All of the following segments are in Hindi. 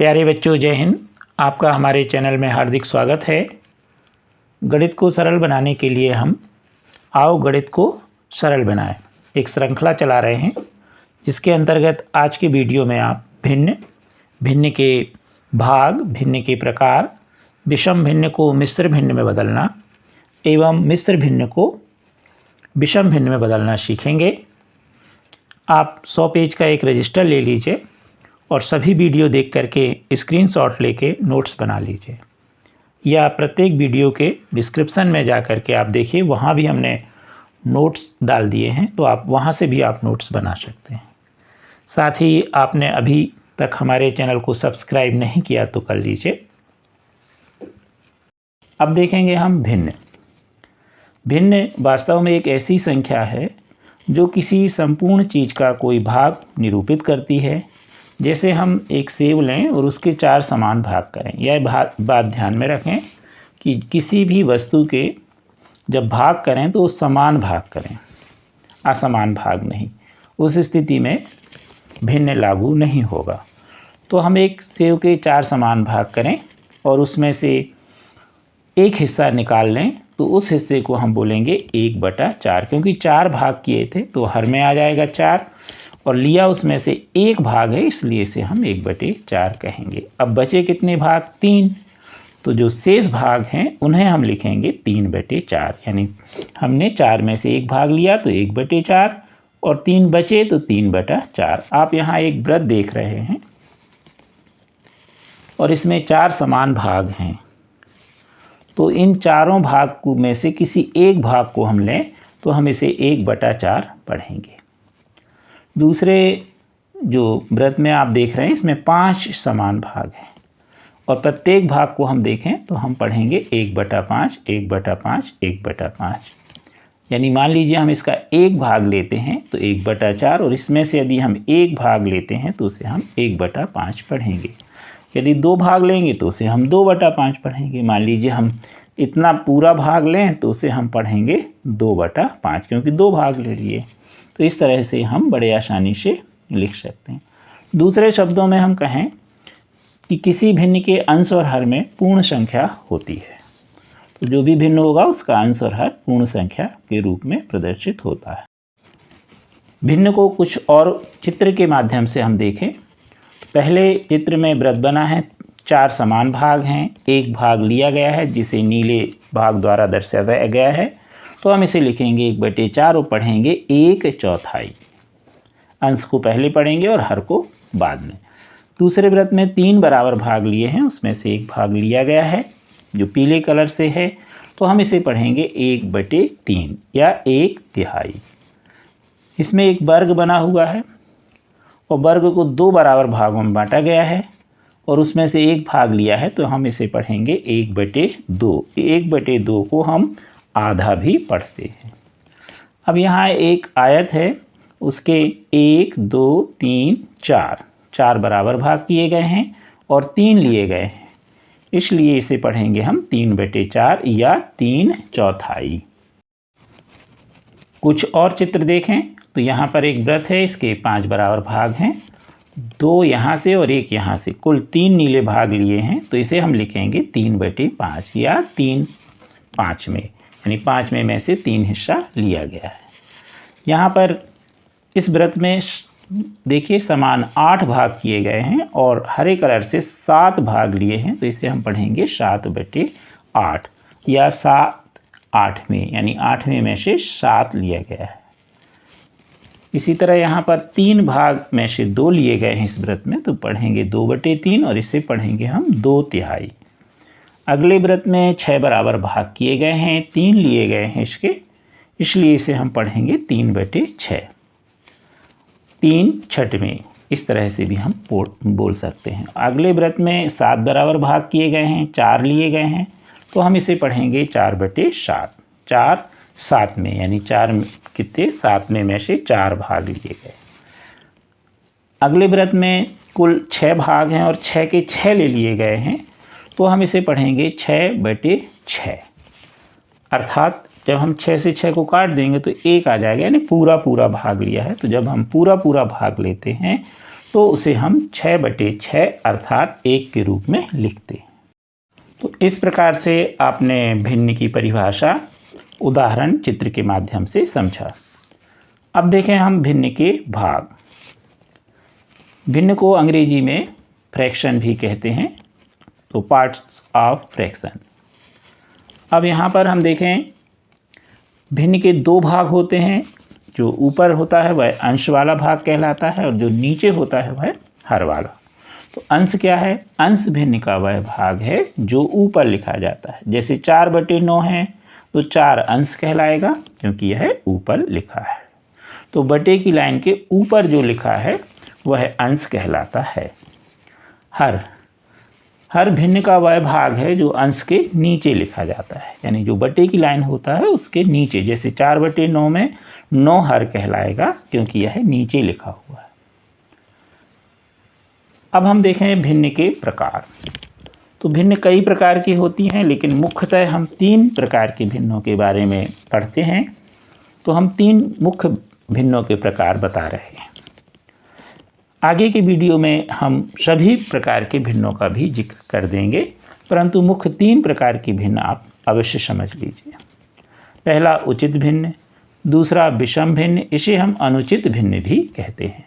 प्यारे बच्चों, जय हिंद। आपका हमारे चैनल में हार्दिक स्वागत है। गणित को सरल बनाने के लिए हम आओ गणित को सरल बनाएं एक श्रृंखला चला रहे हैं, जिसके अंतर्गत आज के वीडियो में आप भिन्न के भाग, भिन्न के प्रकार, विषम भिन्न को मिश्र भिन्न में बदलना एवं मिश्र भिन्न को विषम भिन्न में बदलना सीखेंगे। आप 100 पेज का एक रजिस्टर ले लीजिए और सभी वीडियो देख करके स्क्रीनशॉट लेके नोट्स बना लीजिए, या प्रत्येक वीडियो के डिस्क्रिप्शन में जा कर के आप देखिए, वहाँ भी हमने नोट्स डाल दिए हैं, तो आप वहाँ से भी आप नोट्स बना सकते हैं। साथ ही आपने अभी तक हमारे चैनल को सब्सक्राइब नहीं किया तो कर लीजिए। अब देखेंगे हम भिन्न वास्तव में एक ऐसी संख्या है जो किसी संपूर्ण चीज़ का कोई भाग निरूपित करती है। जैसे हम एक सेब लें और उसके 4 समान भाग करें। यह बात ध्यान में रखें कि किसी भी वस्तु के जब भाग करें तो समान भाग करें, असमान भाग नहीं। उस स्थिति में भिन्न लागू नहीं होगा। तो हम एक सेब के 4 समान भाग करें और उसमें से एक हिस्सा निकाल लें, तो उस हिस्से को हम बोलेंगे 1/4, क्योंकि 4 भाग किए थे तो हर में आ जाएगा 4 और लिया उसमें से एक भाग है, इसलिए इसे हम 1/4 कहेंगे। अब बचे कितने भाग? 3। तो जो शेष भाग हैं उन्हें हम लिखेंगे 3/4, यानी हमने 4 में से एक भाग लिया तो 1/4 और 3 बचे तो 3/4। आप यहाँ एक वृत्त देख रहे हैं और इसमें 4 समान भाग हैं, तो इन चारों भाग में से किसी एक भाग को हम लें तो हम इसे 1/4 पढ़ेंगे। दूसरे जो वृत्त में आप देख रहे हैं इसमें 5 समान भाग हैं और प्रत्येक भाग को हम देखें तो हम पढ़ेंगे 1/5, 1/5, 1/5। यानी मान लीजिए हम इसका एक भाग लेते हैं तो 1/4, और इसमें से यदि हम एक भाग लेते हैं तो उसे हम 1/5 पढ़ेंगे। यदि 2 भाग लेंगे तो उसे हम 2/5 पढ़ेंगे। मान लीजिए हम इतना पूरा भाग लें तो उसे हम पढ़ेंगे 2/5, क्योंकि 2 भाग ले लिए। तो इस तरह से हम बड़े आसानी से लिख सकते हैं। दूसरे शब्दों में हम कहें कि किसी भिन्न के अंश और हर में पूर्ण संख्या होती है, तो जो भी भिन्न होगा उसका अंश और हर पूर्ण संख्या के रूप में प्रदर्शित होता है। भिन्न को कुछ और चित्र के माध्यम से हम देखें। पहले चित्र में वृत्त बना है, 4 समान भाग हैं, एक भाग लिया गया है जिसे नीले भाग द्वारा दर्शाया गया है, तो हम इसे लिखेंगे 1/4 और पढ़ेंगे 1/4। अंश को पहले पढ़ेंगे और हर को बाद में। दूसरे वृत्त में 3 बराबर भाग लिए हैं, उसमें से एक भाग लिया गया है जो पीले कलर से है, तो हम इसे पढ़ेंगे 1/3 या 1/3। इसमें एक वर्ग बना हुआ है और वर्ग को 2 बराबर भागों में बांटा गया है और उसमें से एक भाग लिया है, तो हम इसे पढ़ेंगे 1/2। 1/2 को हम आधा भी पढ़ते हैं। अब यहाँ एक आयत है, उसके 1, 2, 3, 4 बराबर भाग किए गए हैं और 3 लिए गए हैं, इसलिए इसे पढ़ेंगे हम 3/4 या 3/4। कुछ और चित्र देखें तो यहाँ पर एक वृत्त है, इसके 5 बराबर भाग हैं, 2 यहाँ से और एक यहाँ से, कुल 3 नीले भाग लिए हैं, तो इसे हम लिखेंगे 3/5 या 3/5 में, यानी 5 में से 3 हिस्सा लिया गया है। यहाँ पर इस वृत्त में देखिए समान 8 भाग किए गए हैं और हरे कलर से 7 भाग लिए हैं, तो इसे हम पढ़ेंगे 7/8 या 7/8, यानी 8वें में से 7 लिया गया है। इसी तरह यहाँ पर 3 भाग में से 2 लिए गए हैं इस वृत्त में, तो पढ़ेंगे 2/3 और इसे पढ़ेंगे हम 2/3। अगले वृत्त में 6 बराबर भाग किए गए हैं, 3 लिए गए हैं इसके, इसलिए इसे हम पढ़ेंगे 3/6, 3/6, इस तरह से भी हम बोल सकते हैं। अगले वृत्त में 7 बराबर भाग किए गए हैं, 4 लिए गए हैं, तो हम इसे पढ़ेंगे 4/7, 4 7 में, यानी 4 कितने 7 में से 4 भाग लिए गए। अगले वृत्त में कुल 6 भाग हैं और 6 के 6 ले लिए गए हैं, तो हम इसे पढ़ेंगे 6/6, अर्थात जब हम 6 से 6 को काट देंगे तो 1 आ जाएगा, यानी पूरा भाग लिया है। तो जब हम पूरा भाग लेते हैं तो उसे हम 6/6 अर्थात 1 के रूप में लिखते हैं। तो इस प्रकार से आपने भिन्न की परिभाषा उदाहरण चित्र के माध्यम से समझा। अब देखें हम भिन्न के भाग। भिन्न को अंग्रेजी में फ्रैक्शन भी कहते हैं, तो पार्ट्स ऑफ फ्रैक्शन। अब यहाँ पर हम देखें भिन्न के 2 भाग होते हैं। जो ऊपर होता है वह अंश वाला भाग कहलाता है और जो नीचे होता है वह हर वाला। तो अंश क्या है? अंश भिन्न का वह भाग है जो ऊपर लिखा जाता है। जैसे 4/9 है तो 4 अंश कहलाएगा क्योंकि यह ऊपर लिखा है। तो बटे की लाइन के ऊपर जो लिखा है वह अंश कहलाता है। हर भिन्न का वह भाग है जो अंश के नीचे लिखा जाता है, यानी जो बटे की लाइन होता है उसके नीचे। जैसे 4/9 में 9 हर कहलाएगा क्योंकि यह नीचे लिखा हुआ है। अब हम देखें भिन्न के प्रकार। तो भिन्न कई प्रकार की होती हैं, लेकिन मुख्यतः हम 3 प्रकार के भिन्नों के बारे में पढ़ते हैं। तो हम 3 मुख्य भिन्नों के प्रकार बता रहे हैं। आगे के वीडियो में हम सभी प्रकार के भिन्नों का भी जिक्र कर देंगे, परंतु मुख्य 3 प्रकार की भिन्न आप अवश्य समझ लीजिए। पहला उचित भिन्न, दूसरा विषम भिन्न, इसे हम अनुचित भिन्न भी कहते हैं,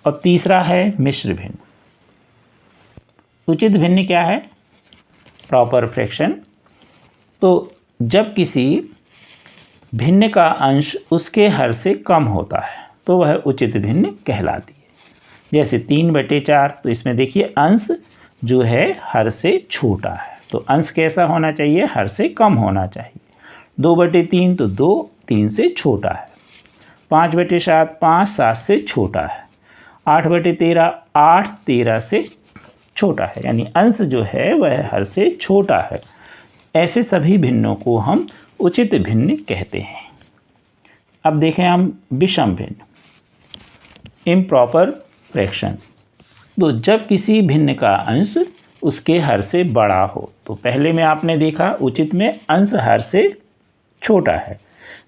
और तीसरा है मिश्र भिन्न। उचित भिन्न क्या है? Proper fraction. तो जब किसी भिन्न का अंश उसके हर से कम होता है तो वह उचित भिन्न कहलाती है। जैसे 3/4, तो इसमें देखिए अंश जो है हर से छोटा है, तो अंश कैसा होना चाहिए? हर से कम होना चाहिए। 2/3, तो 2 3 से छोटा है। 5/7, 5 7 से छोटा है। 8/13, 8 13 से छोटा है, यानी अंश जो है वह हर से छोटा है। ऐसे सभी भिन्नों को हम उचित भिन्न कहते हैं। अब देखें हम विषम भिन्न, इम्प्रॉपर फ्रैक्शन। तो जब किसी भिन्न का अंश उसके हर से बड़ा हो, तो पहले में आपने देखा उचित में अंश हर से छोटा है,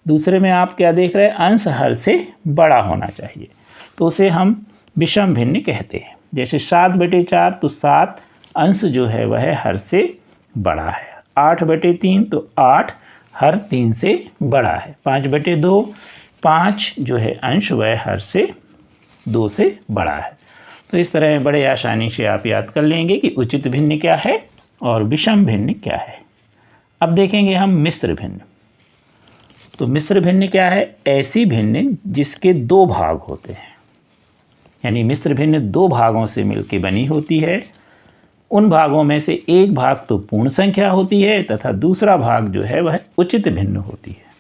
दूसरे में आप क्या देख रहे हैं? अंश हर से बड़ा होना चाहिए, तो उसे हम विषम भिन्न कहते हैं। जैसे 7/4, तो 7 अंश जो है वह हर से बड़ा है। 8/3, तो 8 हर 3 से बड़ा है। 5/2, 5 जो है अंश वह हर से 2 से बड़ा है। तो इस तरह बड़े आसानी से आप याद कर लेंगे कि उचित भिन्न क्या है और विषम भिन्न क्या है। अब देखेंगे हम मिश्र भिन्न। तो मिश्र भिन्न क्या है? ऐसी भिन्न जिसके 2 भाग होते हैं, यानी मिश्र भिन्न 2 भागों से मिलकर बनी होती है। उन भागों में से एक भाग तो पूर्ण संख्या होती है तथा दूसरा भाग जो है वह उचित भिन्न होती है।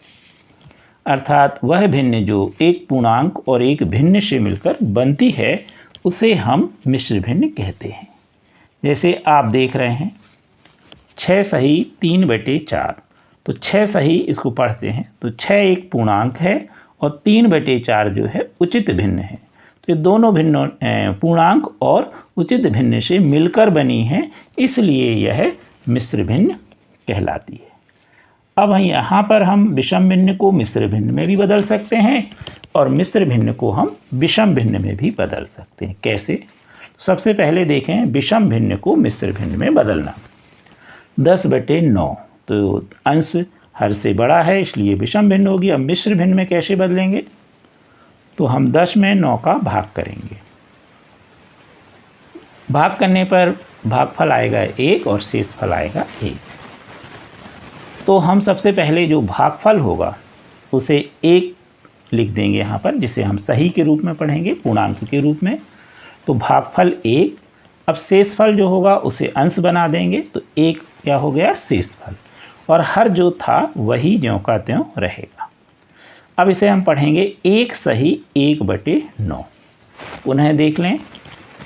अर्थात वह भिन्न जो एक पूर्णांक और एक भिन्न से मिलकर बनती है उसे हम मिश्र भिन्न कहते हैं। जैसे आप देख रहे हैं 6 सही 3/4, तो 6 सही इसको पढ़ते हैं तो 6 एक पूर्णांक है और 3/4 जो है उचित भिन्न है। तो ये दोनों भिन्न पूर्णांक और उचित भिन्न से मिलकर बनी है, इसलिए यह मिश्र भिन्न कहलाती है। अब यहाँ पर हम विषम भिन्न को मिश्र भिन्न में भी बदल सकते हैं और मिश्र भिन्न को हम विषम भिन्न में भी बदल सकते हैं। कैसे? सबसे पहले देखें विषम भिन्न को मिश्र भिन्न में बदलना। 10/9, तो अंश हर से बड़ा है इसलिए विषम भिन्न होगी। अब मिश्र भिन्न में कैसे बदलेंगे? तो हम 10 में 9 का भाग करेंगे। भाग करने पर भागफल आएगा 1 और शेषफल आएगा 1। तो हम सबसे पहले जो भागफल होगा उसे 1 लिख देंगे यहाँ पर, जिसे हम सही के रूप में पढ़ेंगे, पूर्णांक के रूप में। तो भागफल 1। अब शेषफल जो होगा उसे अंश बना देंगे, तो 1 क्या हो गया? शेषफल। और हर जो था वही ज्यों का त्यों रहेगा। अब इसे हम पढ़ेंगे 1 सही 1/9। पुनः देख लें,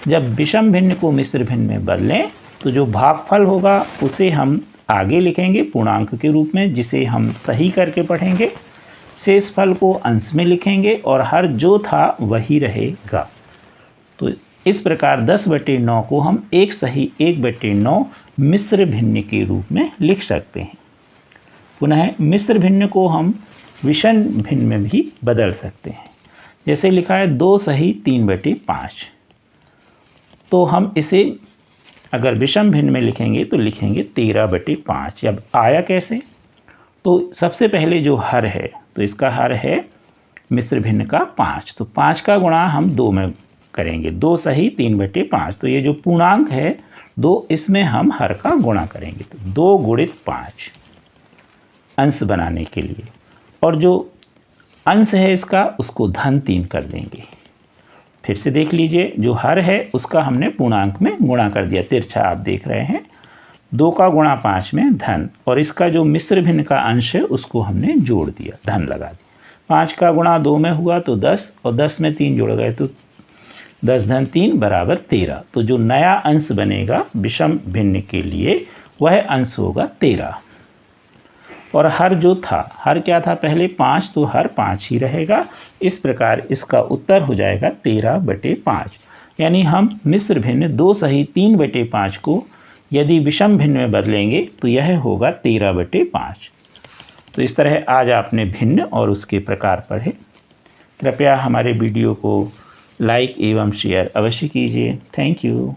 जब विषम भिन्न को मिश्र भिन्न में बदलें तो जो भागफल होगा उसे हम आगे लिखेंगे पूर्णांक के रूप में, जिसे हम सही करके पढ़ेंगे। शेषफल को अंश में लिखेंगे और हर जो था वही रहेगा। तो इस प्रकार 10/9 को हम 1 सही 1/9 मिश्र भिन्न के रूप में लिख सकते हैं। पुनः मिश्र भिन्न को हम विषम भिन्न में भी बदल सकते हैं। जैसे लिखा है 2 सही 3/5। तो हम इसे अगर विषम भिन्न में लिखेंगे तो लिखेंगे 13/5। अब आया कैसे? तो सबसे पहले जो हर है तो इसका हर है मिश्र भिन्न का 5, तो 5 का गुणा हम 2 में करेंगे, 2 सही 3/5। तो ये जो पूर्णांक है 2, इसमें हम हर का गुणा करेंगे, तो 2 गुणित 5 अंश बनाने के लिए, और जो अंश है इसका उसको धन 3 कर देंगे। फिर से देख लीजिए, जो हर है उसका हमने पूर्णांक में गुणा कर दिया, तिरछा आप देख रहे हैं, 2 का गुणा 5 में धन, और इसका जो मिश्र भिन्न का अंश है उसको हमने जोड़ दिया, धन लगा दिया। 5 का गुणा 2 में हुआ तो 10, और 10 में 3 जोड़ गए तो 10 धन 3 बराबर 13। तो जो नया अंश बनेगा विषम भिन्न के लिए वह अंश होगा 13। और हर जो था, हर क्या था पहले 5, तो हर 5 ही रहेगा। इस प्रकार इसका उत्तर हो जाएगा 13/5। यानी हम मिश्र भिन्न 2 सही 3/5 को यदि विषम भिन्न में बदलेंगे तो यह होगा 13/5। तो इस तरह आज आपने भिन्न और उसके प्रकार पढ़े। कृपया हमारे वीडियो को लाइक एवं शेयर अवश्य कीजिए। Thank you.